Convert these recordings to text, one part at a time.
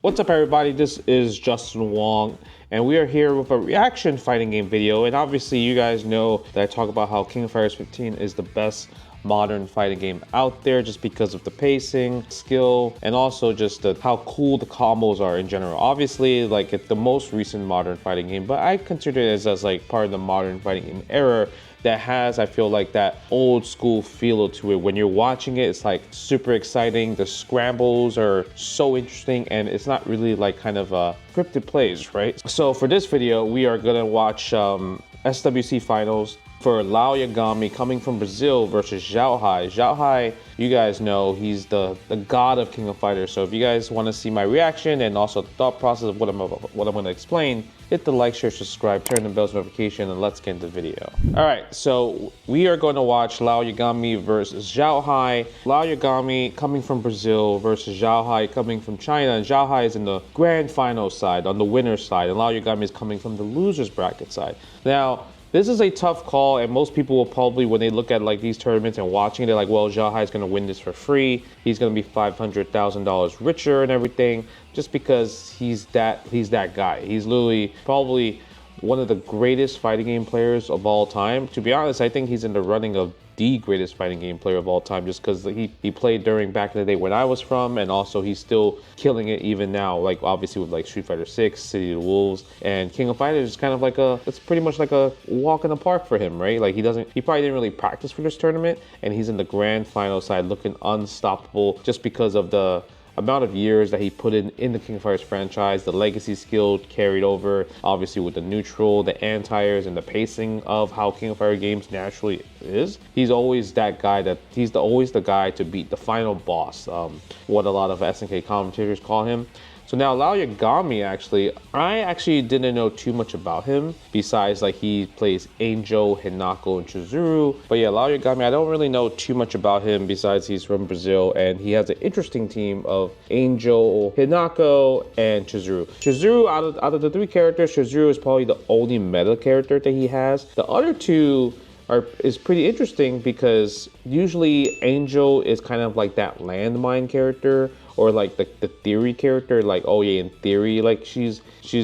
What's up, everybody? This is JWong, and we are here with a reaction fighting game video. And obviously, you guys know that I talk about how King of Fighters 15 is the best modern fighting game out there just because of the pacing, skill, and also just how cool the combos are in general. Obviously, like it's the most recent modern fighting game, but I consider it as like part of the modern fighting game era that has, I feel like, that old school feel to it. When you're watching it, it's like super exciting. The scrambles are so interesting, and it's not really like kind of scripted plays, right? So for this video, we are gonna watch SWC finals for Xiao Yagami coming from Brazil versus Xiao Hai. Xiao Hai, you guys know, he's the god of King of Fighters. So if you guys want to see my reaction and also the thought process of what I'm going to explain, hit the like, share, subscribe, turn the bell's notification, and let's get into the video. All right, so we are going to watch Xiao Yagami versus Xiao Hai. Xiao Yagami coming from Brazil versus Xiao Hai coming from China. And Xiao Hai is in the grand final side, on the winner's side, and Xiao Yagami is coming from the loser's bracket side. Now, this is a tough call, and most people will probably, when they look at like these tournaments and watching it, they're like, well, Xiao Hai is going to win this for free. He's going to be $500,000 richer and everything, just because he's that guy. He's literally probably one of the greatest fighting game players of all time. To be honest, I think he's in the running of the greatest fighting game player of all time, just because he played during back in the day when I was from, and also he's still killing it even now, like obviously with like Street Fighter 6, City of the Wolves, and King of Fighters is kind of like it's pretty much like a walk in the park for him, right? Like he probably didn't really practice for this tournament, and he's in the grand final side looking unstoppable just because of the amount of years that he put in the King of Fighters franchise, the legacy skill carried over, obviously with the neutral, the anti-airs, and the pacing of how King of Fighters games naturally is. He's always that guy always the guy to beat the final boss, what a lot of SNK commentators call him. So now Xiao Yagami, I actually didn't know too much about him besides like he plays Angel, Hinako, and Chizuru. But yeah, Xiao Yagami, I don't really know too much about him besides he's from Brazil and he has an interesting team of Angel, Hinako, and Chizuru. Chizuru, out of the three characters, Chizuru is probably the only meta character that he has. The other two is pretty interesting because usually Angel is kind of like that landmine character, or like the theory character, like, oh yeah, in theory, like she's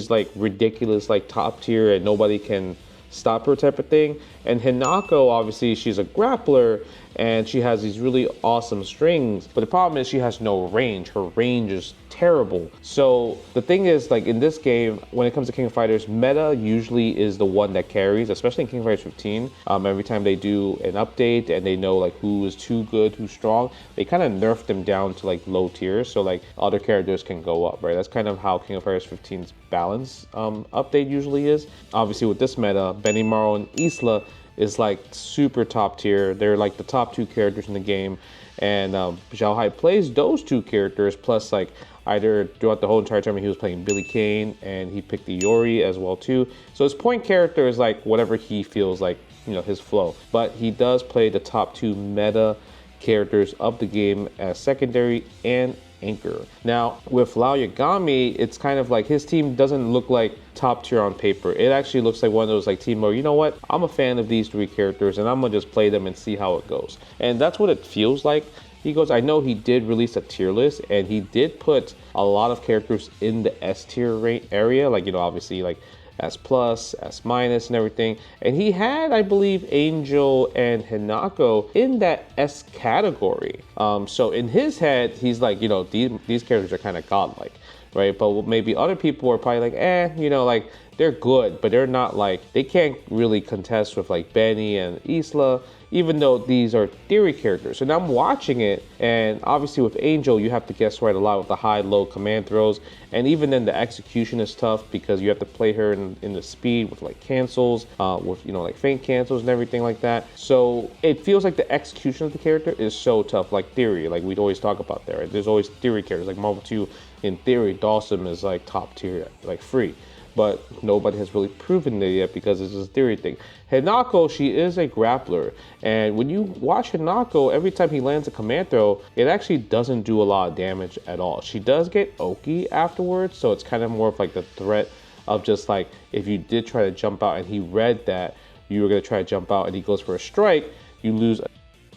like ridiculous, like top tier and nobody can stop her type of thing. And Hinako, obviously she's a grappler and she has these really awesome strings, but the problem is she has no range. Her range is terrible. So the thing is, like in this game, when it comes to King of Fighters, meta usually is the one that carries, especially in King of Fighters 15. Every time they do an update and they know like who is too good, who's strong, they kind of nerf them down to like low tiers, so like other characters can go up, right? That's kind of how King of Fighters 15's balance update usually is. Obviously with this meta, Benimaru and Isla is like super top tier. They're like the top two characters in the game, and Xiao Hai plays those two characters plus like either throughout the whole entire tournament he was playing Billy Kane and he picked the Iori as well too. So his point character is like whatever he feels like, you know, his flow. But he does play the top two meta characters of the game as secondary and anchor. Now with Xiao Yagami, it's kind of like his team doesn't look like top tier on paper. It actually looks like one of those like team where, you know what, I'm a fan of these three characters and I'm gonna just play them and see how it goes. And that's what it feels like. He goes, I know he did release a tier list and he did put a lot of characters in the S tier area, like, you know, obviously like S plus, S minus, and everything. And he had, I believe, Angel and Hinako in that S category. So in his head, he's like, you know, these characters are kind of godlike, right? But maybe other people are probably like, you know, like they're good, but they're not like, they can't really contest with like Benny and Isla, even though these are theory characters. So now I'm watching it, and obviously with Angel, you have to guess right a lot with the high-low command throws, and even then the execution is tough because you have to play her in the speed with like cancels, with, you know, like feint cancels and everything like that. So it feels like the execution of the character is so tough, like theory, like we'd always talk about there. Right? There's always theory characters, like Marvel 2, in theory, Dawson is like top tier, like free. But nobody has really proven it yet because it's a theory thing. Hinako, she is a grappler. And when you watch Hinako, every time he lands a command throw, it actually doesn't do a lot of damage at all. She does get Oki afterwards, so it's kind of more of like the threat of just like, if you did try to jump out and he read that you were gonna try to jump out and he goes for a strike, you lose a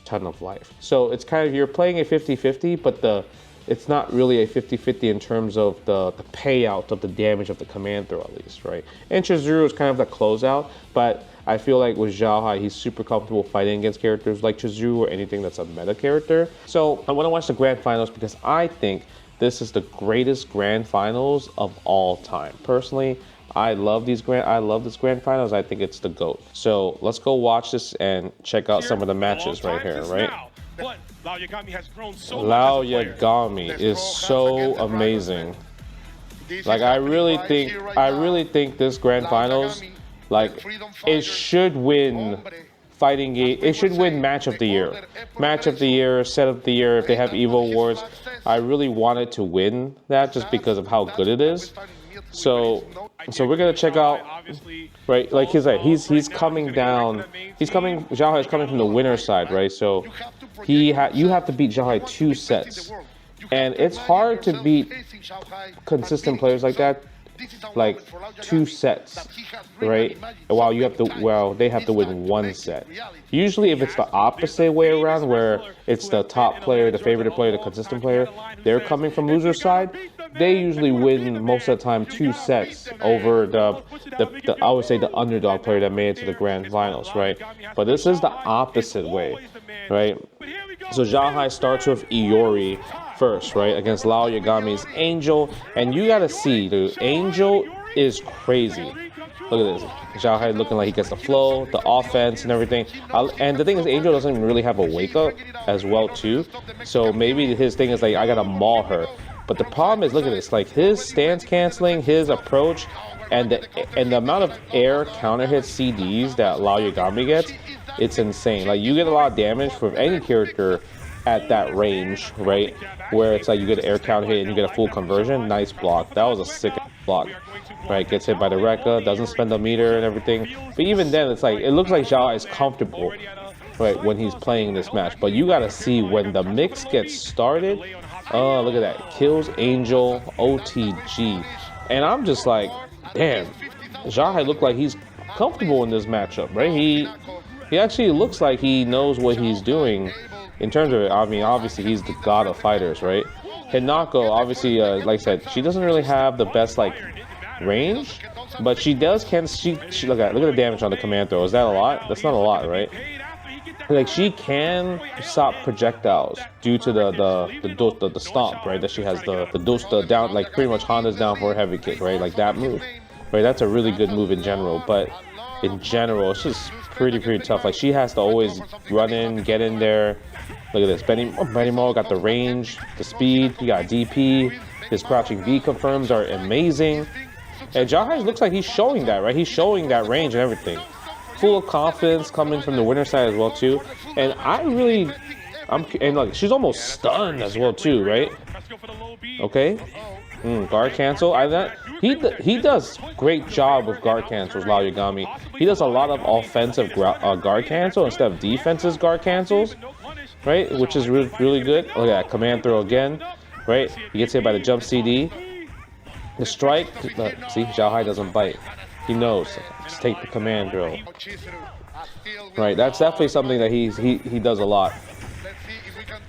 ton of life. So it's kind of, you're playing a 50-50, but the it's not really a 50-50 in terms of the payout of the damage of the command throw, at least, right? And Chizuru is kind of the closeout, but I feel like with Xiao Hai, he's super comfortable fighting against characters like Chizuru or anything that's a meta character. So I want to watch the grand finals because I think this is the greatest grand finals of all time. Personally, I love this grand finals. I think it's the GOAT. So let's go watch this and check out some of the matches right here, right? Lao Yagami is so amazing. Like I really think this grand finals, like it should win fighting game. It should win match of the year, set of the year. If they have Evo Awards, I really wanted to win that just because of how good it is. So we're gonna check out, right? Like he's coming down. Xiao Hai is coming from the winner's side, right? So you have to beat Xiao Hai 2 sets, and it's hard to beat consistent players like that, like 2 sets, right? While they have to win 1 set. Usually, if it's the opposite way around, where it's the top player, the favorite player, the consistent player, they're coming from loser side, they usually win most of the time 2 sets over the I would say the underdog player that made it to the grand finals, right? But this is the opposite way, right? So Xiao Hai starts with Iori first, right, against Lao Yagami's Angel, and you gotta see, dude, Angel is crazy. Look at this, Xiao Hai looking like he gets the flow, the offense, and everything. And the thing is, Angel doesn't even really have a wake up as well too, so maybe his thing is like, I gotta maul her. But the problem is, look at this, like his stance canceling, his approach, and the amount of air counter hit CDs that Lao Yagami gets, it's insane. Like you get a lot of damage from any character at that range, right? Where it's like you get an air counter hit and you get a full conversion. Nice block. That was a sick block, right? Gets hit by the Rekka, doesn't spend the meter and everything. But even then, it's like it looks like Xiao is comfortable, right, when he's playing this match. But you gotta see when the mix gets started. Oh, look at that. Kills Angel, OTG. And I'm just like, damn, Xiao Hai looked like he's comfortable in this matchup, right? He actually looks like he knows what he's doing in terms of it. I mean, obviously he's the god of fighters, right? Hinako, obviously, like I said, she doesn't really have the best like range, but she does she look at the damage on the command throw. Is that a lot? That's not a lot, right? Like she can stop projectiles due to the stomp, right? That she has the down, like pretty much Honda's down for a heavy kick, right? Like that move, right? That's a really good move in general, but in general, it's just pretty tough. Like she has to always run in, get in there. Look at this, Benny Mo got the range, the speed. He got DP. His crouching V confirms are amazing, and Xiao Hai looks like he's showing that, right? He's showing that range and everything. Full of confidence coming from the winner side as well too, and and look, she's almost stunned as well too, right? Okay, guard cancel. He does great job with guard cancels, Lao Yagami. He does a lot of offensive guard cancel instead of defensive guard cancels, right? Which is really good. Look at that command throw again, right? He gets hit by the jump CD, the strike. See, Xiao Hai doesn't bite. He knows. Just take the command throw. Right, that's definitely something that he does a lot.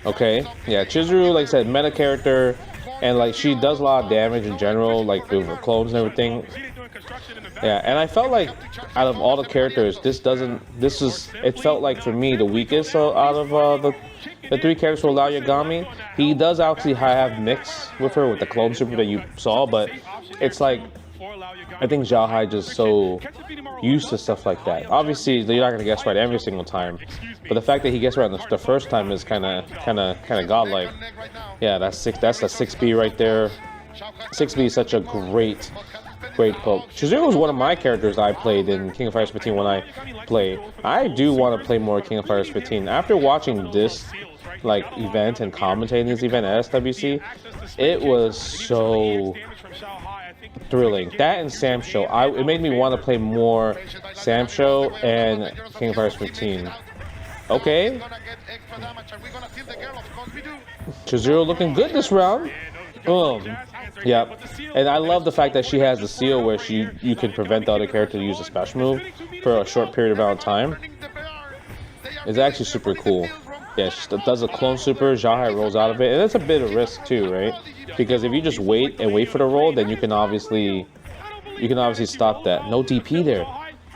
Okay, yeah, Chizuru, like I said, meta character, and like she does a lot of damage in general, like with her clones and everything. Yeah, and I felt like out of all the characters, it felt like for me the weakest out of the 3 characters for Lao Yagami. He does actually have mix with her with the clone super that you saw, but it's like, I think Xiao Hai just so used to stuff like that. Obviously, you're not gonna guess right every single time, but the fact that he gets right the first time is kind of godlike. Yeah, that's the 6B right there. 6B is such a great poke. Chizuru was one of my characters I played in King of Fighters 15 when I played. I do want to play more King of Fighters 15. After watching this like event and commentating this event at SWC, it was so thrilling. That and Sam Show, it made me want to play more Sam Show and King of Fighters 15. Okay. Chizuru looking good this round. Boom. Yep. And I love the fact that she has the seal where you can prevent the other character to use a special move for a short period of time. It's actually super cool. Yeah, she does a clone super. Xiao Hai rolls out of it, and it's a bit of risk too, right? Because if you just wait for the roll, then you can obviously stop that. No DP there.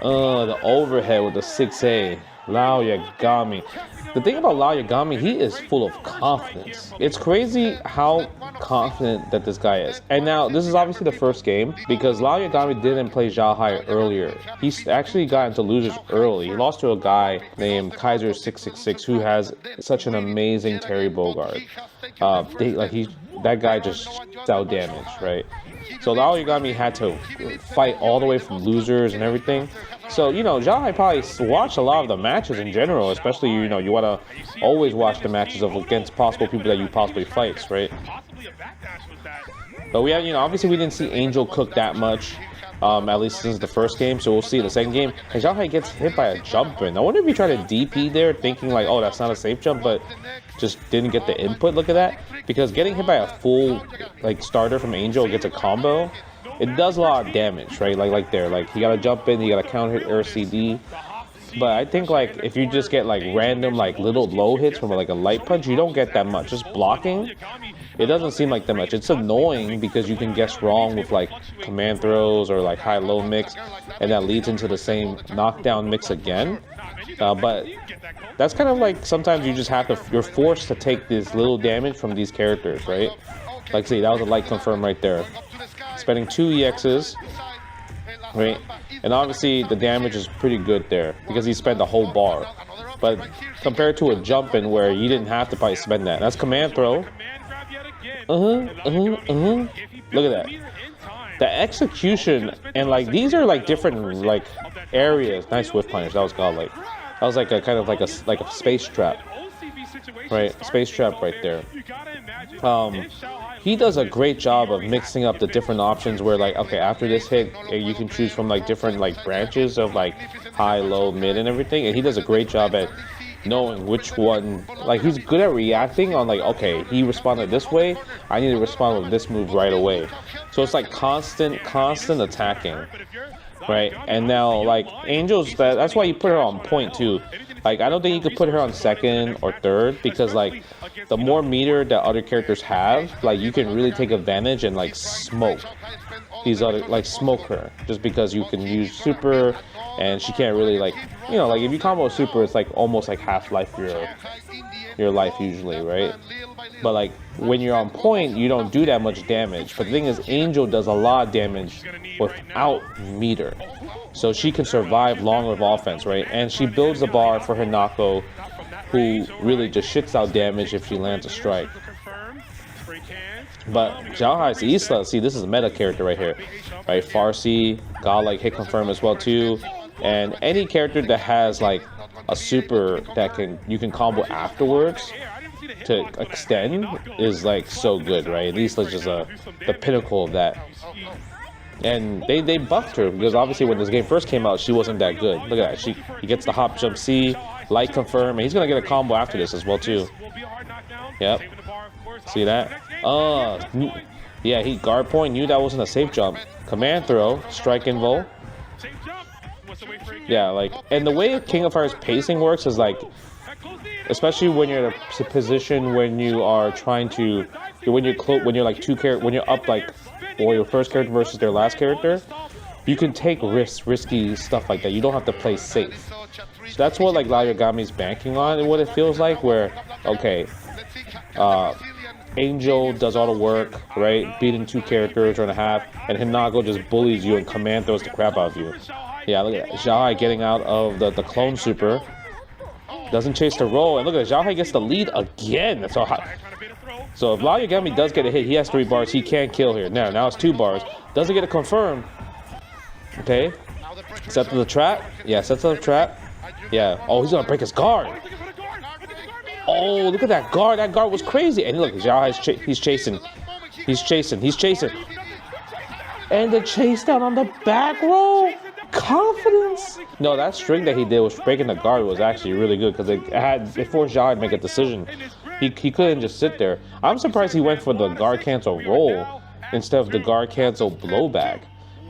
The overhead with the 6A. Lao Yagami. The thing about Lao Yagami, he is full of confidence. It's crazy how confident that this guy is. And now, this is obviously the first game, because Lao Yagami didn't play Xiao Hai earlier. He actually got into losers early. He lost to a guy named Kaiser666, who has such an amazing Terry Bogard. That guy just out damage, right? So Lao Yagami had to fight all the way from losers and everything. So, you know, Xiao Hai probably watched a lot of the matches in general, especially, you know, you want to always watch the matches against possible people that you possibly fight, right? But we have, you know, obviously we didn't see Angel cook that much, at least since the first game, so we'll see the second game. And Xiao Hai gets hit by a jump in. I wonder if he tried to DP there, thinking like, oh, that's not a safe jump, but just didn't get the input. Look at that. Because getting hit by a full, like, starter from Angel gets a combo, it does a lot of damage, right? Like there, like he gotta jump in, he gotta counter hit air CD. But I think like if you just get like random like little low hits from like a light punch, you don't get that much. Just blocking, it doesn't seem like that much. It's annoying because you can guess wrong with like command throws or like high-low mix, and that leads into the same knockdown mix again. But that's kind of like sometimes you just have to, you're forced to take this little damage from these characters, right? Like see, that was a light confirm right there. Spending 2 EXs, right? And obviously the damage is pretty good there because he spent the whole bar. But compared to a jump in where you didn't have to probably spend that. That's command throw. Look at that. The execution and like these are like different like areas. Nice whiff punish. That was godlike. That was like a kind of like a space trap. Right? Space trap right there. He does a great job of mixing up the different options where like, okay, after this hit, you can choose from like different like branches of like high, low, mid and everything. And he does a great job at knowing which one, like he's good at reacting on like, okay, he responded this way, I need to respond with this move right away. So it's like constant attacking, right? And now like Angel's, that's why you put her on point too. Like, I don't think you could put her on second or third because, like, the more meter that other characters have, like, you can really take advantage and, like, smoke these other, like, smoke her. Just because you can use super and she can't really, like, you know, like, if you combo super, it's, like, almost, like, half-life your life usually, right? But, like, when you're on point, you don't do that much damage. But the thing is, Angel does a lot of damage without meter. So she can survive long with offense, right? And she builds the bar for her Nako, who really just shits out damage if she lands a strike. But Xiao Hai's Isla, see, this is a meta character right here, right? Farsi, godlike hit confirm as well too. And any character that has like a super that you can combo afterwards to extend is like so good, right? Isla's just the pinnacle of that. And they buffed her because obviously when this game first came out, she wasn't that good. Look at that. He gets the hop jump C, light confirm, and he's gonna get a combo after this as well too. Yep. See that? Yeah, he guard point, knew that wasn't a safe jump. Command throw, strike invo. Yeah, like, and the way King of Fighters pacing works is like, especially when you're in a position when you are trying to, when you're like when you're up like, or your first character versus their last character, you can take risky stuff like that. You don't have to play safe. So that's what like Lao Yagami's banking on and what it feels like where, okay, Angel does all the work, right? Beating 2 characters or and a half, and Hinako just bullies you and command throws the crap out of you. Yeah, look at that. Xiao Hai getting out of the clone super. Doesn't chase the roll, and look at that. Xiao Hai gets the lead again. That's all hot. So if Lao Yagami does get a hit, he has 3 bars. He can't kill here. Now it's 2 bars. Doesn't get a confirm. Okay. Set to the trap. Yeah, set to the trap. Yeah. Oh, he's gonna break his guard. Oh, look at that guard. That guard was crazy. And look, Xiao Hai's he's chasing. He's chasing. And the chase down on the back row. Confidence. No, that string that he did was breaking the guard was actually really good because it forced Xiao Hai to make a decision. He couldn't just sit there. I'm surprised he went for the guard cancel roll instead of the guard cancel blowback.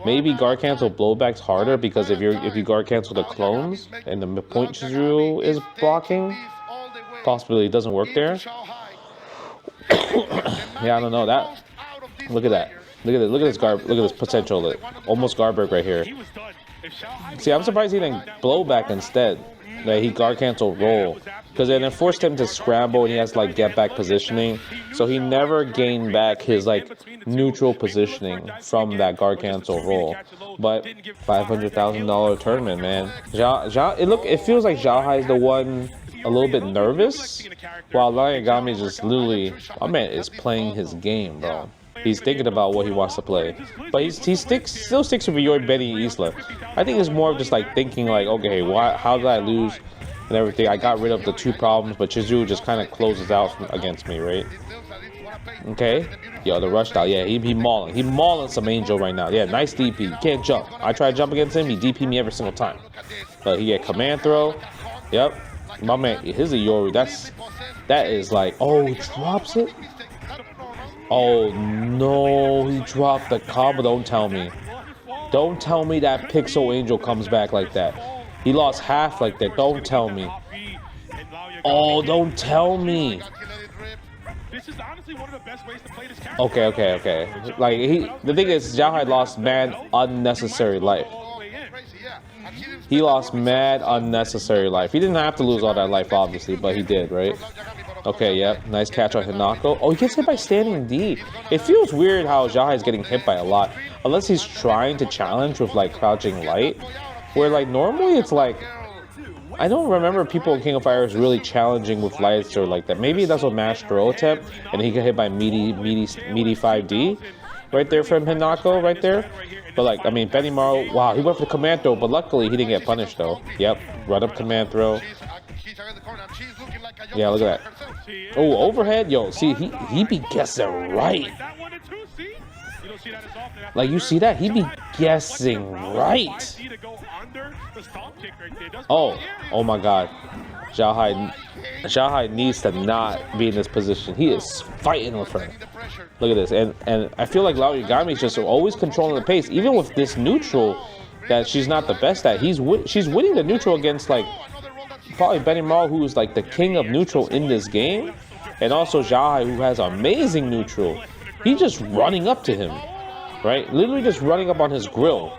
Maybe guard cancel blowback's harder because if you guard cancel the clones and the point Shizuru is blocking, possibility doesn't work there. Yeah, I don't know that. Look at that. Look at this. Look at this look at this potential. Almost Garberg right here. See, I'm surprised he didn't blow back instead. That he guard cancel roll, because then it forced him to scramble and he has to like get back positioning. So he never gained back his like neutral positioning from that guard cancel roll. But $500,000 tournament, man. It feels like Xiao Hai is the one a little bit nervous, while Lion is just literally, my man is playing his game, bro. He's thinking about what he wants to play, but he still sticks with your Benny Isla. I think it's more of just like thinking like, okay, how did I lose and everything? I got rid of the two problems, but Chizu just kind of closes out against me, right? Okay, yo, the rush style, yeah, he mauling some Angel right now. Yeah, nice DP. Can't jump. I try to jump against him, he DP me every single time. But he get command throw. Yep, my man, his Iori. That is like, oh, he drops it. Oh no, he dropped the combo. Don't tell me. Don't tell me that Pixel Angel comes back like that. He lost half like that. Don't tell me. Oh, don't tell me. Okay. Like the thing is, Xiao Hai lost mad unnecessary life. He lost mad unnecessary life. He didn't have to lose all that life, obviously, but he did, right? Okay, yep. Nice catch on Hinako. Oh, he gets hit by standing D. It feels weird how Xiao Hai is getting hit by a lot. Unless he's trying to challenge with, like, crouching light. Where, like, normally it's like... I don't remember people in King of Fighters really challenging with lights or like that. Maybe that's what Mash throw attempt, and he got hit by meaty 5D. Right there from Hinako, right there. But, like, I mean, Benny Maru, wow, he went for the command throw, but luckily he didn't get punished, though. Yep, run up command throw. Yeah, look at that. Oh, overhead. Yo, see, he be guessing right. Like, you see that? He be guessing right. Oh my God. Xiao Hai needs to not be in this position. He is fighting with her. Look at this. And I feel like Lao Yagami is just always controlling the pace. Even with this neutral that she's not the best at. She's winning the neutral against, like, probably Benny Maru, who's like the king of neutral in this game, and also Xiao Hai, who has amazing neutral. He's just running up to him, right? Literally just running up on his grill.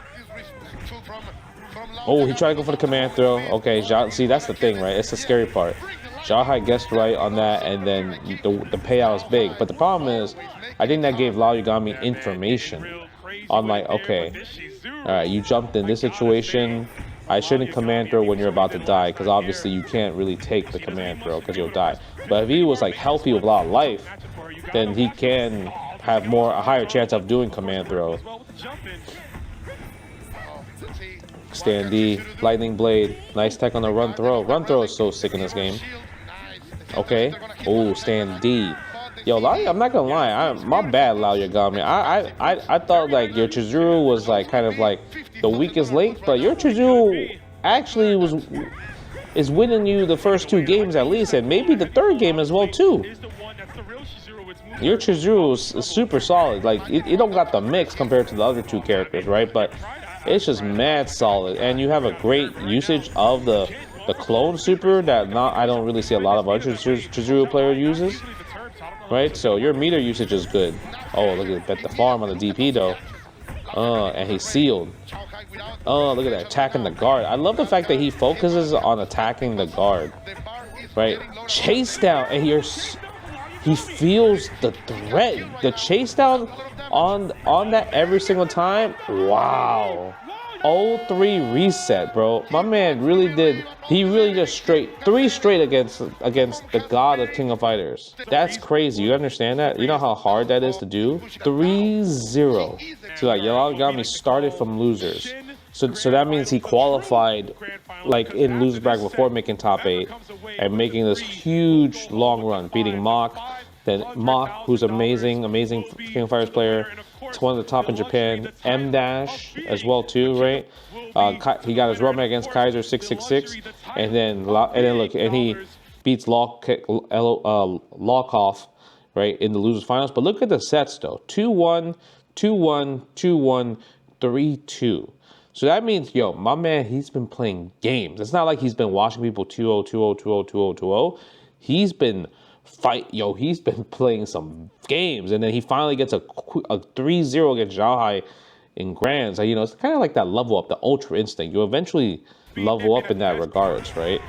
Oh, he tried to go for the command throw. Okay, see, that's the thing, right? It's the scary part. Xiao Hai guessed right on that, and then the payout is big. But the problem is, I think that gave Lao Yagami information on, like, okay, all right, you jumped in this situation. I shouldn't command throw when you're about to die, because obviously you can't really take the command throw because you'll die. But if he was like healthy with a lot of life, then he can have a higher chance of doing command throw. Stand D, lightning blade, nice tech on the run throw. Run throw is so sick in this game. Okay. Oh, stand D. Yo, I'm not gonna lie, my bad, Lao Yagami. I thought like your Chizuru was like kind of like the weakest link, but your Chizuru actually is winning you the first two games at least, and maybe the third game as well too. Your Chizuru is super solid. Like it don't got the mix compared to the other two characters, right? But it's just mad solid, and you have a great usage of the clone super that I don't really see a lot of other Chizuru player uses. Right, so your meter usage is good. Oh, look at the farm on the DP though. And he's sealed. Oh, look at that, attacking the guard. I love the fact that he focuses on attacking the guard. Right, chase down, and he feels the threat. The chase down on that every single time. Wow. 0-3 reset, bro. My man really did. He really just three straight against the god of King of Fighters. That's crazy. You understand that? You know how hard that is to do? 3-0. So like Yagami started from losers. So that means he qualified like in loser bracket before making top 8 and making this huge long run, beating Mach. Then Mach, who's amazing King of Fighters player. It's one of the top in Japan. M Dash as well too, right? He got his run against Kaiser 666, and then look, and he beats Lockoff, right, in the losers finals. But look at the sets though: 2-1, 2-1, 2-1, 3-2. So that means, yo, my man, he's been playing games. It's not like he's been watching people 2-0, 2-0, 2-0, 2-0, 2-0. he's been he's been playing some games, and then he finally gets a 3-0 against Xiao Hai in grands. You know, it's kind of like that level up, the ultra instinct. You eventually level up in that regards, right?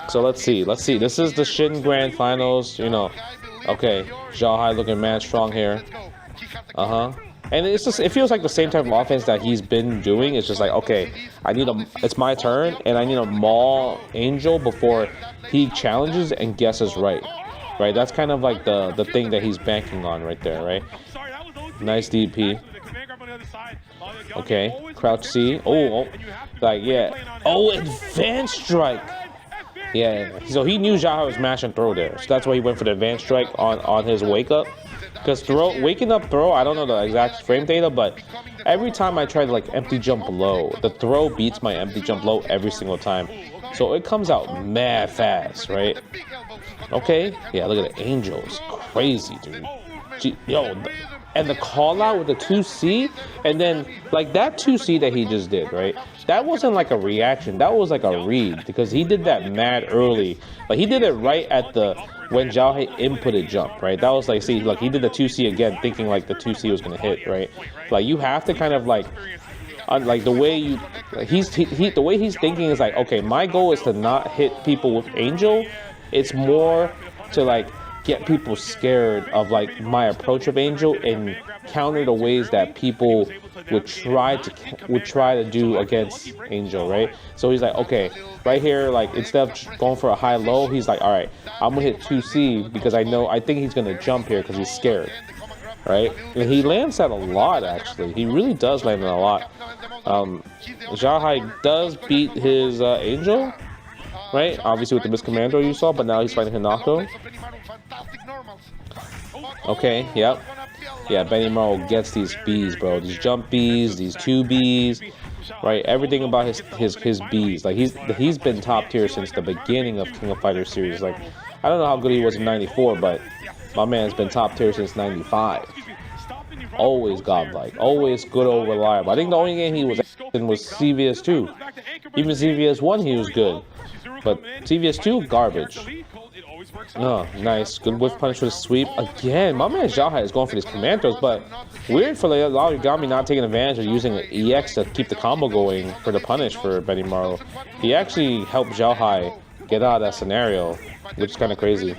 So let's see. This is the Shin Grand Finals. You know, okay, Xiao Hai looking mad strong here. And it's just, it feels like the same type of offense that he's been doing. It's just like, okay, it's my turn, and I need a maul Angel before he challenges and guesses right. Right, that's kind of like the thing that he's banking on right there, right? Nice DP. Okay, crouch C. Oh, like, yeah. Oh, advanced strike. Yeah, so he knew Xiao Hai was mash and throw there, so that's why he went for the advanced strike on his wake up. Because waking up throw, I don't know the exact frame data, but every time I try to like empty jump low, the throw beats my empty jump low every single time. So it comes out mad fast, right? Okay, yeah, look at the Angels, crazy, dude. Yo, and the call out with the 2C, and then like that 2C that he just did, right? That wasn't like a reaction, that was like a read, because he did that mad early. Like he did it right at when Xiao Hai inputted jump, right? That was like, see, like he did the 2C again, thinking like the 2C was gonna hit, right? Like you have to kind of like the way the way he's thinking is like, okay, my goal is to not hit people with Angel. It's more to like get people scared of like my approach of Angel and counter the ways that people would try to do against Angel, right? So he's like, okay, right here, like instead of going for a high low, he's like, all right, I'm gonna hit 2C because I think he's gonna jump here because he's scared, right? And he lands that a lot, actually. He really does land that a lot. Xiao Hai does beat his Angel, right? Obviously with the miscommando you saw, but now he's fighting Hinako. Okay, yep. Yeah, Benimaru gets these Bs, bro. These jump Bs, these 2Bs, right? Everything about his Bs. Like he's been top tier since the beginning of King of Fighters series. Like I don't know how good he was in '94, but my man's been top tier since '95. Always godlike, always good or reliable. I think the only game he was in was CVS 2. Even CVS 1 he was good, but CVS 2 garbage. Oh, nice. Good whiff punish for the sweep. Again, my man Xiao Hai is going for these commandos, but weird for Yagami not taking advantage of using an EX to keep the combo going for the punish for Benimaru. He actually helped Xiao Hai get out of that scenario, which is kind of crazy.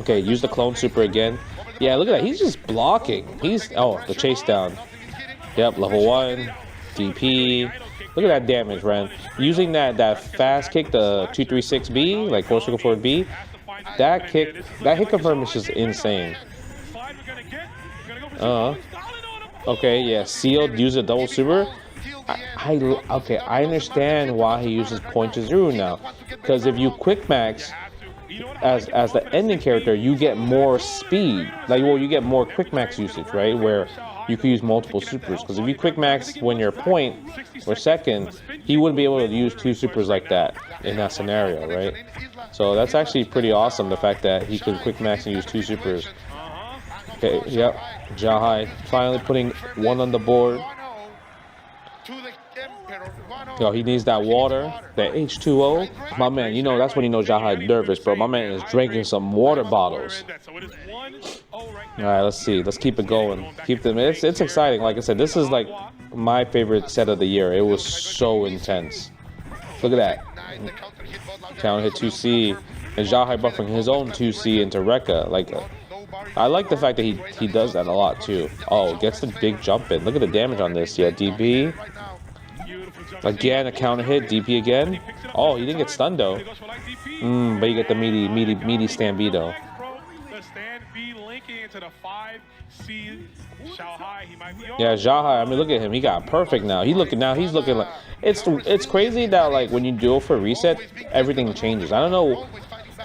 Okay, use the clone super again. Yeah, look at that. He's just blocking. The chase down. Yep, level 1. DP. Look at that damage, Ren. Using that fast kick, the 236B, like 4 circle forward B, that hit confirm is just insane. Okay, yeah, sealed, use a double super. Okay, I understand why he uses point to zero now. Because if you quick max as the ending character, you get more speed. You get more quick max usage, right? Where you could use multiple supers, because if you quick max when you're point or second, he wouldn't be able to use 2 supers like that in that scenario, right? So that's actually pretty awesome, the fact that he could quick max and use 2 supers. Okay, yep, Xiao Hai finally putting 1 on the board. Yo, he needs that water, that H2O. My man, that's when Xiao Hai nervous, bro. My man is drinking some water bottles. All right, let's see. Let's keep it going. Keep them. It's exciting. Like I said, this is like my favorite set of the year. It was so intense. Look at that. Counter hit 2C, and Xiao Hai buffering his own 2C into Rekka. I like the fact that he does that a lot too. Oh, gets the big jump in. Look at the damage on this. Yeah, DP. Again, a counter hit. DP again. Oh, he didn't get stunned though. But you get the meaty Stambido. Yeah, Xiao Hai. I mean, look at him. He got perfect now. He's looking like it's crazy that like when you do it for reset, everything changes. I don't know.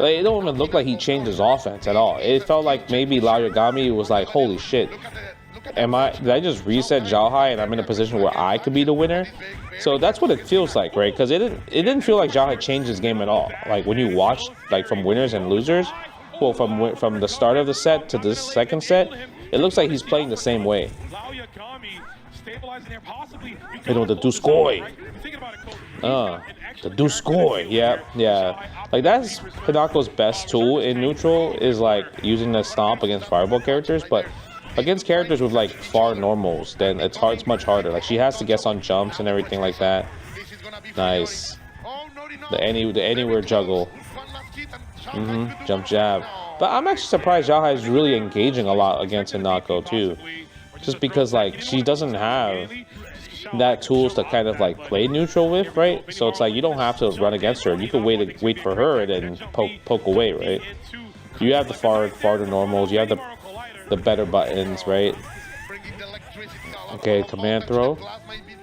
It don't even look like he changed his offense at all. It felt like maybe Yagami was like, holy shit. Did I just reset Xiao Hai and I'm in a position where I could be the winner? So that's what it feels like, right? Because it didn't feel like Xiao Hai changed his game at all. Like when you watch like from winners and losers, well, from the start of the set to the second set, it looks like he's playing the same way. You know, the Duskoi. The Duskoi. Yeah. Like, that's Hinako's best tool in neutral, is like using the stomp against fireball characters, but against characters with like far normals, then it's much harder. Like, she has to guess on jumps and everything like that. Nice. The anywhere juggle. Jump jab. But I'm actually surprised Xiao Hai is really engaging a lot against Hinako too. Just because like she doesn't have that tools to kind of like play neutral with, right? So it's like you don't have to run against her. You can wait for her and then poke away, right? You have the farther normals, you have the better buttons, right? Okay, command throw.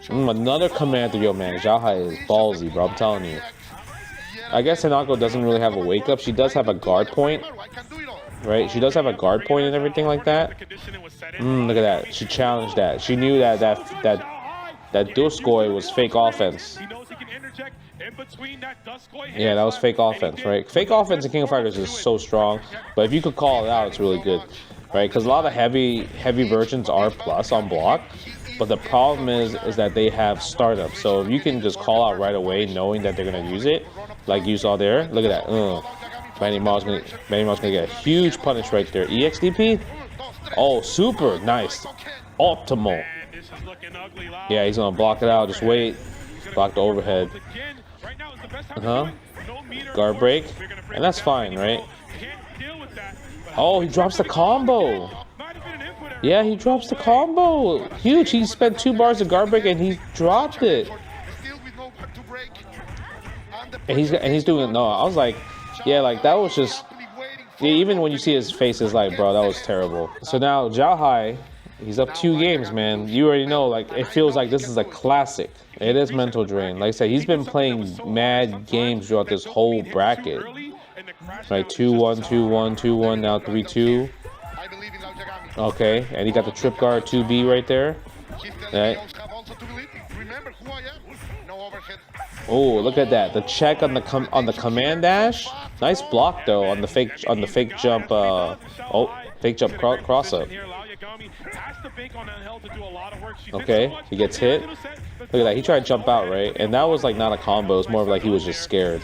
Another command throw, yo man. Xiao Hai is ballsy, bro. I'm telling you. I guess Hinako doesn't really have a wake up. She does have a guard point, right? She does have a guard point and everything like that. Look at that. She challenged that. She knew that Duskoi was fake offense. Yeah, that was fake offense, right? Fake offense in King of Fighters is so strong, but if you could call it out, it's really good, right? Because a lot of heavy versions are plus on block, but the problem is that they have startup. So if you can just call out right away, knowing that they're gonna use it, like you saw there. Look at that. Manny Ma's gonna get a huge punish right there. EXDP. Oh, super nice. Optimal. Yeah, he's gonna block it out. Just wait. Block the overhead. Guard break. And that's fine, right? Oh, he drops the combo. Yeah, he drops the combo. Huge. He spent 2 bars of guard break and he dropped it. And he's doing it. No, I was like, yeah, like that was just. Yeah, even when you see his face, it's like, bro, that was terrible. So now Xiao Hai, he's up 2 games, man. You already know, like, it feels like this is a classic. It is mental drain. Like I said, he's been playing mad games throughout this whole bracket. Right, 2-1, 2-1, 2-1, now 3-2. Okay, and he got the trip guard 2B right there. Right. Oh, look at that! The check on the command dash. Nice block though on the fake jump. Fake jump cross up. Okay, he gets hit. Look at that. He tried to jump out, right? And that was like not a combo. It's more of like he was just scared.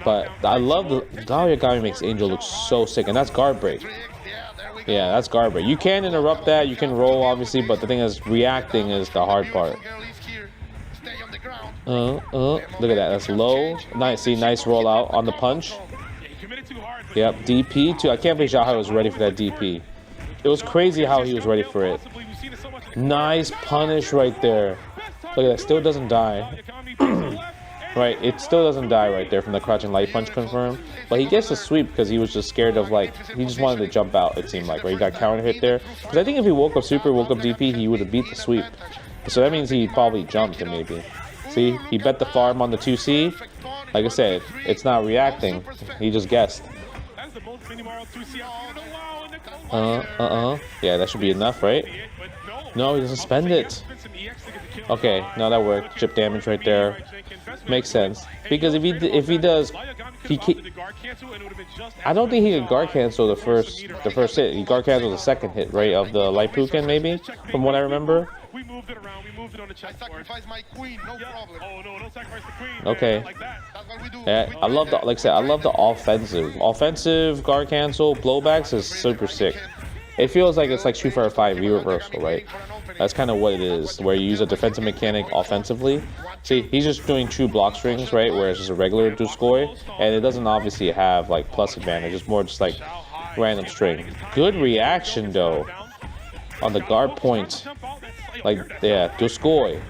But I love the Yagami makes Angel look so sick, and that's guard break. Yeah, that's guard break. You can interrupt that. You can roll obviously, but the thing is, reacting is the hard part. Look at that. That's low. Nice. See, nice rollout on the punch. Yep, DP too. I can't believe Xiao Hai was ready for that DP. It was crazy how he was ready for it. Nice punish right there. Look at that. Still doesn't die. Right, it still doesn't die right there from the crouching light punch confirmed. But he gets the sweep because he was just scared of, like, he just wanted to jump out, it seemed like, right? He got counter hit there. Because I think if he woke up super, woke up DP, he would have beat the sweep. So that means he probably jumped it maybe. See, he bet the farm on the 2C. Like I said, it's not reacting. He just guessed. Yeah, that should be enough, right? No, he doesn't spend it. Okay, no, that worked. Chip damage right there. Makes sense. Because if he does, I don't think he could guard cancel the first hit. He guard cancels the second hit, right, of the light Pukin maybe, from what I remember. We moved it around. We moved it on the chessboard. I sacrificed my queen, no problem. Oh no, don't sacrifice the queen. Okay. Like that. That's what we do. Yeah, I love the, like I said, I love the offensive guard cancel blowbacks is super sick. It feels like it's like Street Fighter 5 reversal, right? That's kind of what it is, where you use a defensive mechanic offensively. See, he's just doing true block strings, right? Where it's just a regular Duskoi, and it doesn't obviously have like plus advantage. It's more just like random string. Good reaction though on the guard point. Like, yeah, Duskoi.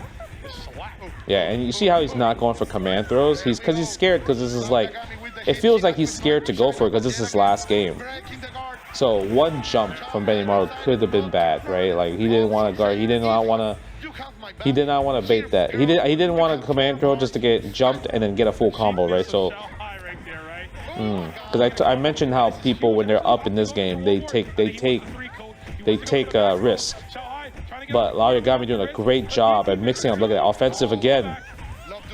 Yeah, and you see how he's not going for command throws? Because he's scared, because this is like, it feels like he's scared to go for it because this is his last game. So one jump from Benimaru could have been bad, right? Like, he didn't want to guard, he did not want to bait that. He didn't want to command throw just to get jumped and then get a full combo, right? So, because I mentioned how people, when they're up in this game, they take a risk. But Lau Yagami doing a great job at mixing up. Look at that, offensive again.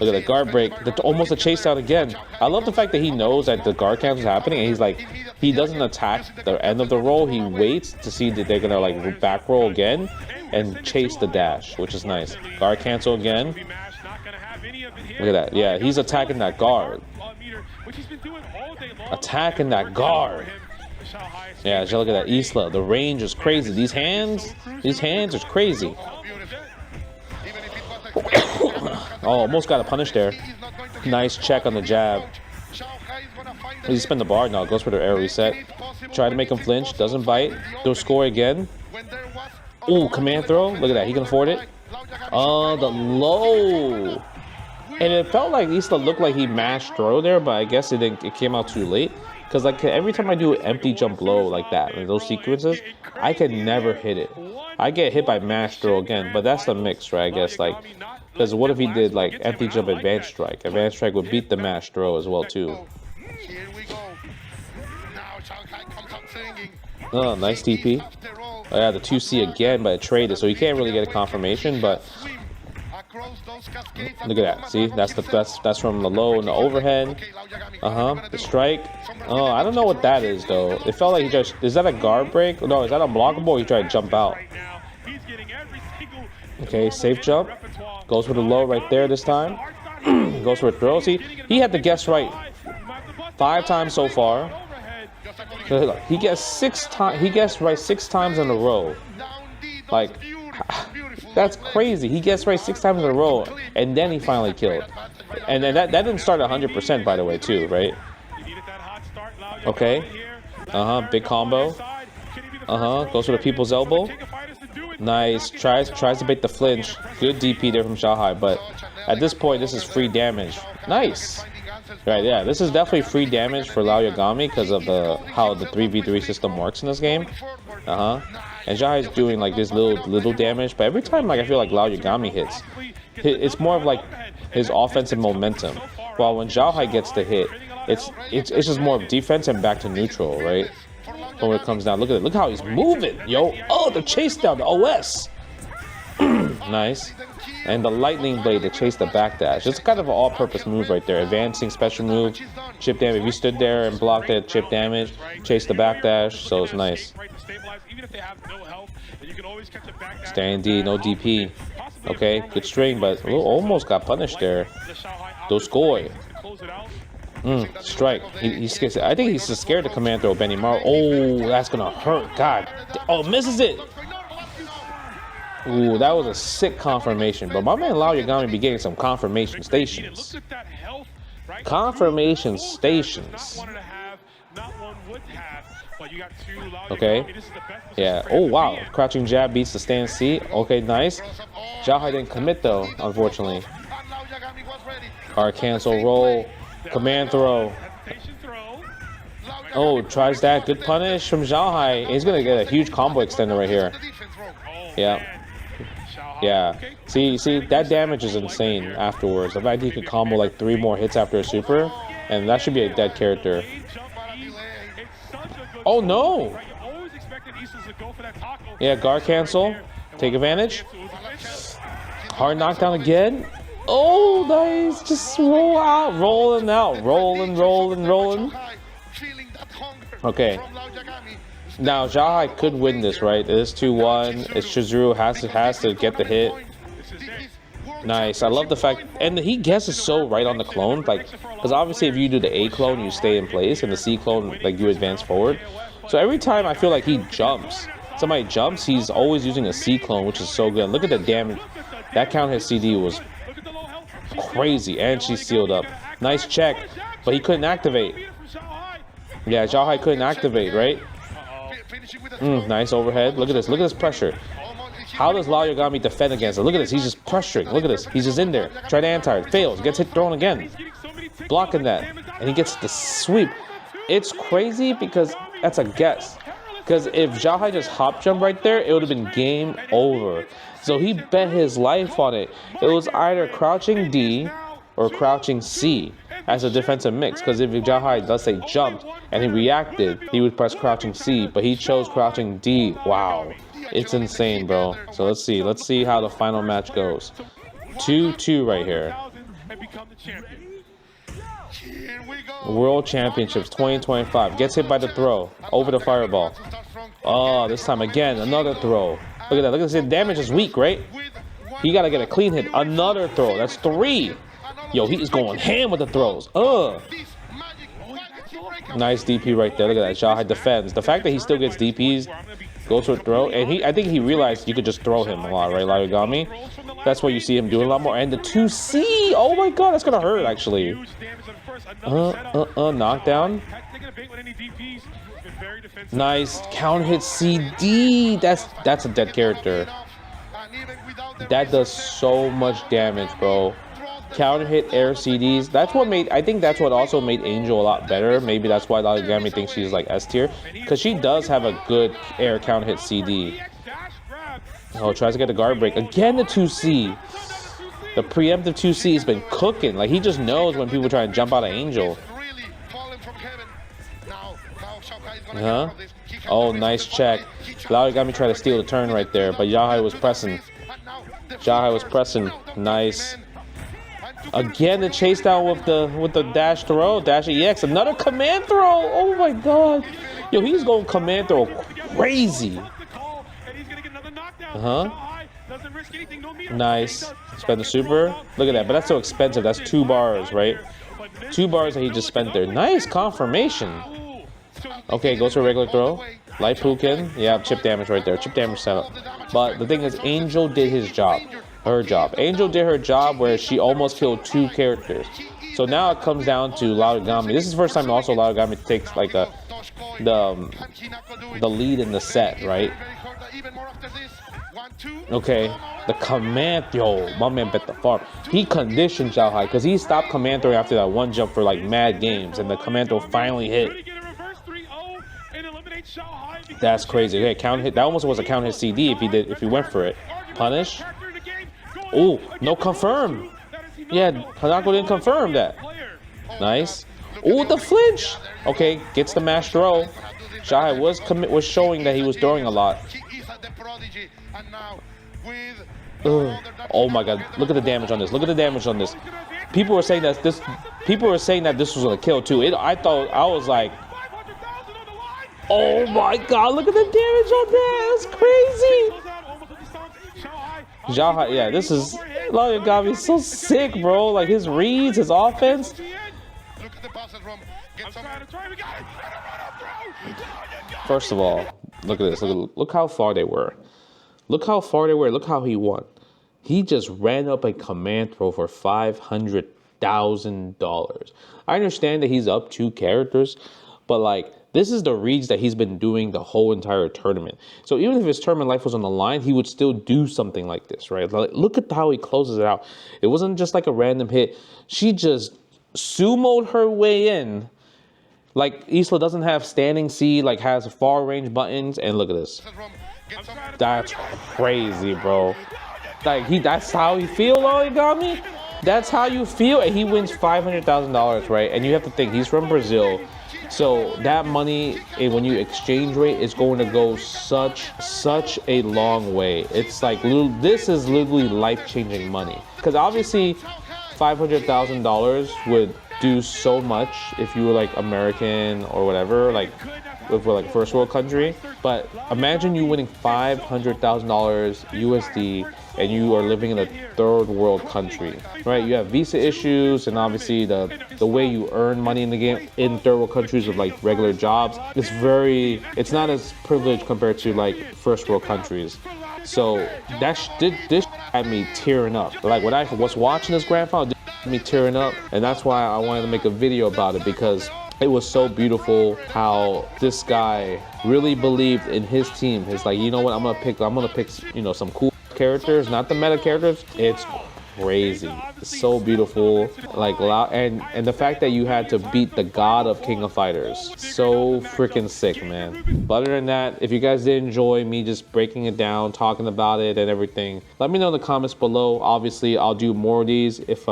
Look at the guard break. Almost a chase down again. I love the fact that he knows that the guard cancel is happening, and he's like, he doesn't attack the end of the roll. He waits to see that they're gonna like back roll again and chase the dash, which is nice. Guard cancel again. Look at that. Yeah, he's attacking that guard. Attacking that guard. Yeah, look at that Isla. The range is crazy. These hands are crazy. Oh, almost got a punish there. Nice check on the jab. He spin the bar. No, goes for the air reset. Try to make him flinch. Doesn't bite. They'll score again. Ooh, command throw. Look at that. He can afford it. Oh, the low. And it felt like Isla looked like he mashed throw there, but I guess it came out too late. Because like every time I do an empty jump low like that, in those sequences, I can never hit it. I get hit by mash throw again, but that's the mix, right? I guess like, because what if he did like empty jump advanced strike? Advanced strike would beat the mash throw as well too. Oh, nice TP. Oh yeah, the 2C again, but it traded, so you can't really get a confirmation. But look at that. See, that's from the low and the overhead. The strike. Oh, I don't know what that is though. It felt like he just, is that a guard break? No, is that unblockable? Or he tried to jump out. Okay, safe jump. Goes for the low right there this time. Goes for a throw. See, he had to guess right 5 times so far. He guessed 6 times. He guessed right 6 times in a row. Like, that's crazy. He guessed right 6 times in a row, and then he finally killed. And then that didn't start 100%, by the way, too, right? Okay. Big combo. Goes for the people's elbow. Nice. Tries to bait the flinch. Good DP there from Xiao Hai, but at this point, this is free damage. Nice. Right, yeah, this is definitely free damage for Lao Yagami because of how the 3v3 system works in this game. And Xiao Hai is doing like this little damage, but every time like I feel like Lao Yagami hits, it's more of like his offensive momentum. While when Xiao Hai gets the hit, it's just more of defense and back to neutral, right? But when it comes down, look at it, look how he's moving, yo! Oh, the chase down, the OS. Nice. And the lightning blade to chase the backdash. It's kind of an all-purpose move right there. Advancing special move, chip damage. If you stood there and blocked it, chip damage, chase the backdash. So it's nice. Stand D, no DP. Okay, good string, but almost got punished there. Doskoi. Strike. He's scared. I think he's just scared to command throw Benny Maro. Oh, that's gonna hurt. God. Oh, misses it. Ooh, that was a sick confirmation. But my man Lao Yagami be getting some confirmation stations. Confirmation stations. Okay. Yeah. Oh, wow. Crouching jab beats the stand C. Okay, nice. Xiao Hai didn't commit, though, unfortunately. Hard cancel roll. Command throw. Oh, tries that. Good punish from Xiao Hai. He's going to get a huge combo extender right here. Yeah. Yeah. See, that damage is insane afterwards. The fact he could combo like 3 more hits after a super, and that should be a dead character. Oh no! Yeah, guard cancel. Take advantage. Hard knockdown again. Oh, nice. Just roll out. Rolling out. Rolling. Okay. Now, Xiao Hai could win this, right? It is 2-1. It's Chizuru has to get the hit. Nice. I love the fact, and he guesses so right on the clone, like, because obviously if you do the A clone, you stay in place, and the C clone, like, you advance forward. So every time I feel like he jumps, somebody jumps, he's always using a C clone, which is so good. Look at the damage. That count hit CD was crazy, and she sealed up. Nice check, but he couldn't activate. Yeah, Xiao Hai couldn't activate, right? Nice overhead. Look at this pressure. How does Lao Yagami defend against it? Look at this. He's just pressuring. Look at this. He's just in there. Try to anti. Fails. Gets hit thrown again. Blocking that. And he gets the sweep. It's crazy because that's a guess. Because if Xiao Hai just hop jump right there, it would have been game over. So he bet his life on it. It was either crouching D or crouching C as a defensive mix. Because if Xiao Hai, let's say, jumped and he reacted, he would press crouching C. But he chose crouching D. Wow. It's insane, bro. So let's see how the final match goes. 2-2 right here. become the champion. Here we go. World Championships 2025. Gets hit by the throw. Over the fireball. Oh, this time again, another throw. Look at that. Look at this. Damage is weak, right? He got to get a clean hit. Another throw. That's 3. Yo, he is going ham with the throws. Nice DP right there. Look at that. Xiao Hai defends. The fact that he still gets DPs, goes to a throw, and I think he realized you could just throw him a lot, right? Larigami. That's what you see him doing a lot more. And the 2C. Oh my god, that's gonna hurt actually. Knockdown. Nice counter hit CD. That's a dead character. That does so much damage, bro. Counter hit air CDs. That's what made, I think that's what also made Angel a lot better. Maybe that's why Larigami thinks she's like S tier, because she does have a good air counter hit CD. Oh, tries to get the guard break. Again, the 2C. The preemptive 2C has been cooking. Like, he just knows when people try to jump out of Angel. Huh? Oh, nice check. Larigami tried to steal the turn right there, but Xiao Hai was pressing. Xiao Hai was pressing. Nice. Again, the chase down with the dash throw, dash EX, another command throw. Oh my god, yo, he's going command throw crazy. Nice. Spend the super. Look at that, but that's so expensive. That's 2 bars, right? 2 bars that he just spent there. Nice confirmation. Okay, goes for a regular throw. Light Pukin. Yeah, chip damage right there. Chip damage setup. But the thing is, Angel did his job. Her job. Angel did her job where she almost killed 2 characters. So now it comes down to Larigami. This is the first time also Larigami takes like the lead in the set, right? Okay, the command, yo, my man bet the farm. He conditioned Xiao Hai because he stopped command throwing after that one jump for like mad games, and the command throw finally hit. That's crazy. Okay, count hit. That almost was a count hit CD if he went for it. Punish. Oh, no confirm. Yeah, Hanako didn't confirm that. Nice. Oh, the flinch. Okay, gets the mash throw. Xiao Hai was showing that he was throwing a lot. Oh my god, look at the damage on this. Look at the damage on this. People were saying that this was gonna kill too. I was like, oh my god, look at the damage on that. That's crazy. Xiao Hai, yeah, this is Larigami so sick, bro. Like his reads, his offense. First of all, look at this. Look how far they were. Look how far they were. Look how he won. He just ran up a command throw for $500,000. I understand that he's up 2 characters, but like this is the reads that he's been doing the whole entire tournament. So even if his tournament life was on the line, he would still do something like this, right? Like, look at how he closes it out. It wasn't just like a random hit. She just sumoed her way in. Like Isla doesn't have standing C, like has far range buttons, and look at this. That's crazy, bro. Like that's how he feel, Larigami. That's how you feel, and he wins $500,000, right? And you have to think he's from Brazil. So that money, when you exchange rate, is going to go such a long way. It's like this is literally life-changing money. Because obviously, $500,000 would do so much if you were like American or whatever, like if we're like first world country. But imagine you winning $500,000 USD and you are living in a third world country, right? You have visa issues, and obviously the way you earn money in the game in third world countries with like regular jobs, it's not as privileged compared to like first world countries. So this had me tearing up. Like when I was watching this grand final, this had me tearing up, and that's why I wanted to make a video about it, because it was so beautiful how this guy really believed in his team. He's like, you know what, I'm gonna pick, you know, some cool characters, not the meta characters. It's crazy. It's so beautiful. Like, and the fact that you had to beat the god of King of Fighters, so freaking sick, man. But other than that, if you guys did enjoy me just breaking it down, talking about it and everything, let me know in the comments below. Obviously, I'll do more of these if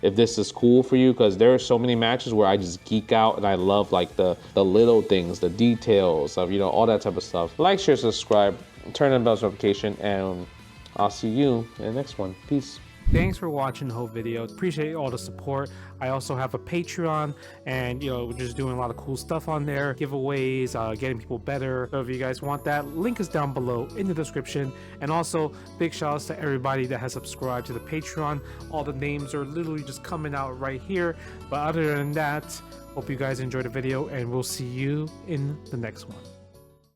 this is cool for you, because there are so many matches where I just geek out and I love like the little things, the details of, you know, all that type of stuff. Like, share, subscribe, turn on bell notification, and I'll see you in the next one. Peace. Thanks for watching the whole video. Appreciate all the support. I also have a Patreon, and we're just doing a lot of cool stuff on there, giveaways, getting people better. So if you guys want that, link is down below in the description. And also big shout outs to everybody that has subscribed to the Patreon. All the names are literally just coming out right here. But other than that, hope you guys enjoyed the video, and we'll see you in the next one.